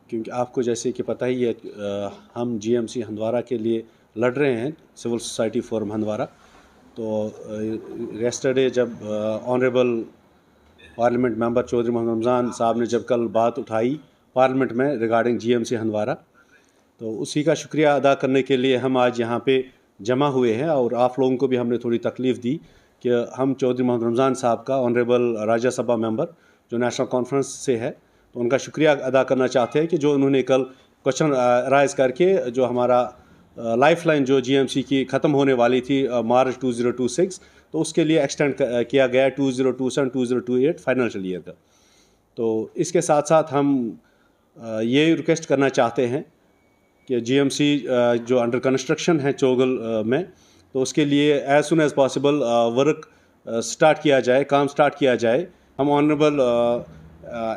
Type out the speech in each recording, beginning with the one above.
क्योंकि आपको जैसे कि पता ही है हम जीएमसी हंदवारा के लिए लड़ रहे हैं, सिविल सोसाइटी फोरम हंदवारा। तो येस्टरडे जब honourable parliament member Chaudhary Mohammad Ramzan sahab ने जब कल बात उठाई पार्लियामेंट में रिगार्डिंग जीएमसी हंदवारा, तो उसी का शुक्रिया अदा करने के लिए हम आज यहाँ पे जमा हुए हैं। और आप लोगों को भी हमने थोड़ी तकलीफ़ दी कि हम चौधरी मोहम्मद रमज़ान साहब का ऑनरेबल राज्यसभा मेंबर जो नेशनल कॉन्फ्रेंस से है, तो उनका शुक्रिया अदा करना चाहते हैं कि जो उन्होंने कल क्वेश्चन राइज़ करके जो हमारा लाइफ लाइन जो जीएमसी की ख़त्म होने वाली थी मार्च 2026, तो उसके लिए एक्सटेंड किया गया 2027 2028 फाइनेंशियल ईयर का। तो इसके साथ साथ हम ये रिक्वेस्ट करना चाहते हैं कि जीएमसी जो अंडर कंस्ट्रक्शन है चोगल में, तो उसके लिए as soon as possible work start किया जाए, काम स्टार्ट किया जाए। हम honourable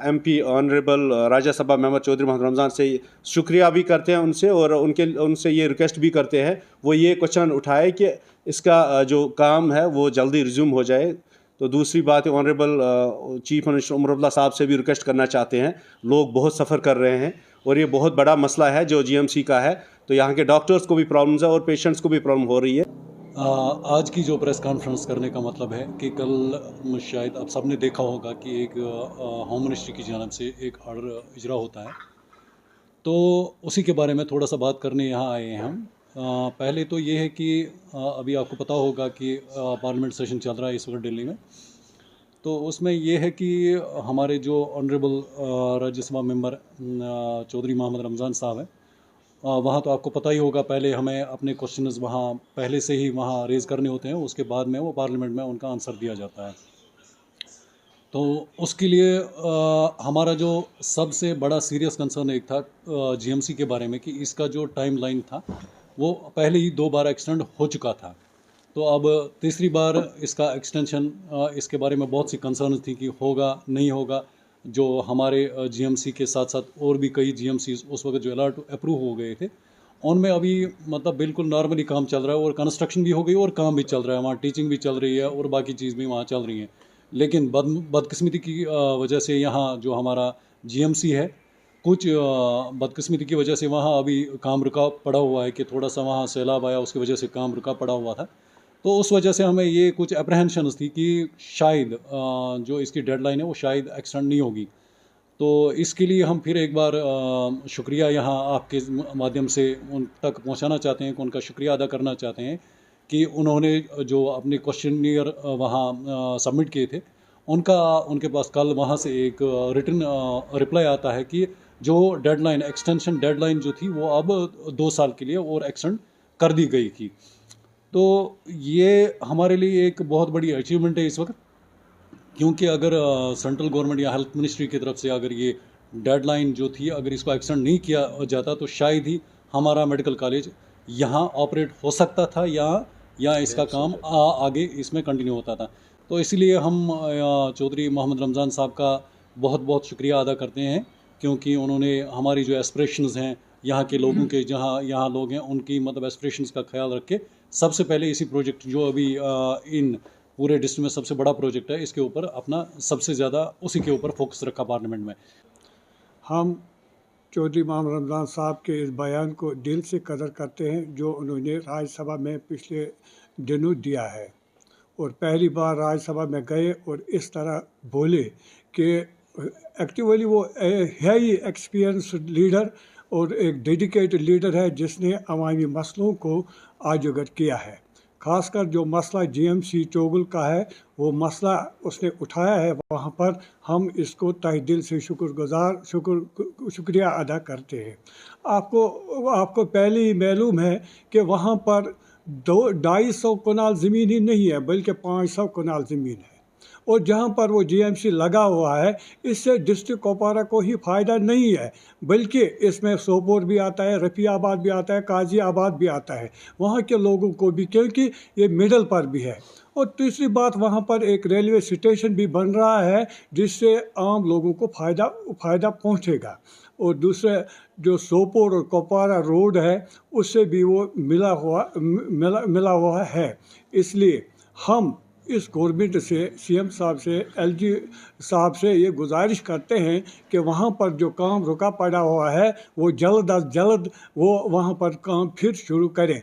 MP honourable Rajya Sabha member Chaudhary Mohammad Ramzan से शुक्रिया भी करते हैं उनसे, और उनसे ये रिक्वेस्ट भी करते हैं वो ये क्वेश्चन उठाए कि इसका जो काम है वो जल्दी रिज्यूम हो जाए। तो दूसरी बात है, honourable chief minister Omar Abdullah sahab से भी रिक्वेस्ट करना चाहते हैं, लोग बहुत सफ़र कर रहे हैं और ये बहुत बड़ा मसला है जो जीएमसी का है। तो यहाँ के डॉक्टर्स को भी प्रॉब्लम्स है और पेशेंट्स को भी प्रॉब्लम हो रही है। आज की जो प्रेस कॉन्फ्रेंस करने का मतलब है कि कल शायद आप सबने देखा होगा कि एक होम मिनिस्ट्री की जानिब से एक ऑर्डर इजरा होता है, तो उसी के बारे में थोड़ा सा बात करने यहाँ आए हैं हम। पहले तो ये है कि अभी आपको पता होगा कि पार्लियामेंट सेशन चल रहा है इस वक्त दिल्ली में, तो उसमें ये है कि हमारे जो ऑनरेबल राज्यसभा मेंबर चौधरी मोहम्मद रमज़ान साहब हैं, वहाँ तो आपको पता ही होगा, पहले हमें अपने क्वेश्चंस वहाँ पहले से ही वहाँ रेज़ करने होते हैं, उसके बाद में वो पार्लियामेंट में उनका आंसर दिया जाता है। तो उसके लिए हमारा जो सबसे बड़ा सीरियस कंसर्न एक था जीएमसी के बारे में कि इसका जो टाइम लाइन था वो पहले ही 2 बार एक्सटेंड हो चुका था। तो अब तीसरी बार इसका एक्सटेंशन, इसके बारे में बहुत सी कंसर्न थी कि होगा नहीं होगा। जो हमारे जीएमसी के साथ साथ और भी कई जीएमसी उस वक्त जो अलर्ट अप्रूव हो गए थे, उनमें अभी मतलब बिल्कुल नॉर्मली काम चल रहा है और कंस्ट्रक्शन भी हो गई और काम भी चल रहा है, वहाँ टीचिंग भी चल रही है और बाकी चीज़ भी वहाँ चल रही हैं। लेकिन बदकिस्मती की वजह से यहाँ जो हमारा जीएमसी है, कुछ बदकिस्मती की वजह से वहाँ अभी काम रुका पड़ा हुआ है कि थोड़ा सा वहाँ सैलाब आया, उसकी वजह से काम रुका पड़ा हुआ था। तो उस वजह से हमें ये कुछ अप्रहेंशंस थी कि शायद जो इसकी डेडलाइन है वो शायद एक्सटेंड नहीं होगी। तो इसके लिए हम फिर एक बार शुक्रिया यहाँ आपके माध्यम से उन तक पहुँचाना चाहते हैं, कि उनका शुक्रिया अदा करना चाहते हैं कि उन्होंने जो अपने क्वेश्चनियर वहाँ सबमिट किए थे, उनके पास कल वहाँ से एक रिटन रिप्लाई आता है कि जो डेडलाइन एक्सटेंशन डेडलाइन जो थी वो अब 2 साल के लिए और एक्सटेंड कर दी गई थी। तो ये हमारे लिए एक बहुत बड़ी अचीवमेंट है इस वक्त, क्योंकि अगर सेंट्रल गवर्नमेंट या हेल्थ मिनिस्ट्री की तरफ से अगर ये डेडलाइन जो थी अगर इसको एक्सटेंड नहीं किया जाता तो शायद ही हमारा मेडिकल कॉलेज यहाँ ऑपरेट हो सकता था या इसका काम आगे इसमें कंटिन्यू होता था। तो इसलिए हम चौधरी मोहम्मद रमज़ान साहब का बहुत बहुत शुक्रिया अदा करते हैं, क्योंकि उन्होंने हमारी जो एस्पिरेशंस हैं यहाँ के लोगों के, जहाँ यहाँ लोग हैं उनकी मतलब एस्पिरेशंस का ख्याल रख के सबसे पहले इसी प्रोजेक्ट जो अभी इन पूरे डिस्ट्रिक्ट में सबसे बड़ा प्रोजेक्ट है, इसके ऊपर अपना सबसे ज़्यादा उसी के ऊपर फोकस रखा पार्लियामेंट में। हम चौधरी मोहम्मद रमज़ान साहब के इस बयान को दिल से कदर करते हैं जो उन्होंने राज्यसभा में पिछले दिनों दिया है, और पहली बार राज्यसभा में गए और इस तरह बोले कि एक्टिवली वो है ही एक्सपीरियंस लीडर और एक डेडिकेटेड लीडर है जिसने अवामी मसलों को आजगर किया है। खासकर जो मसला जीएमसी चोगल का है वो मसला उसने उठाया है, वहाँ पर हम इसको तहे दिल से शुक्रिया अदा करते हैं। आपको पहले ही मालूम है कि वहाँ पर 250 कनाल ज़मीन ही नहीं है बल्कि 500 कनाल ज़मीन है, और जहाँ पर वो जीएमसी लगा हुआ है इससे डिस्ट्रिक्ट कुपवारा को ही फ़ायदा नहीं है बल्कि इसमें सोपोर भी आता है, रफ़ियाबाद भी आता है, काजी आबाद भी आता है, वहाँ के लोगों को भी, क्योंकि ये मिडल पर भी है। और तीसरी बात, वहाँ पर एक रेलवे स्टेशन भी बन रहा है जिससे आम लोगों को फ़ायदा पहुँचेगा, और दूसरे जो सोपोर और कुपवारा रोड है उससे भी वो मिला हुआ है। इसलिए हम इस गवर्नमेंट से, सीएम साहब से, एलजी साहब से ये गुजारिश करते हैं कि वहाँ पर जो काम रुका पड़ा हुआ है वो जल्द अज जल्द वो वहाँ पर काम फिर शुरू करें।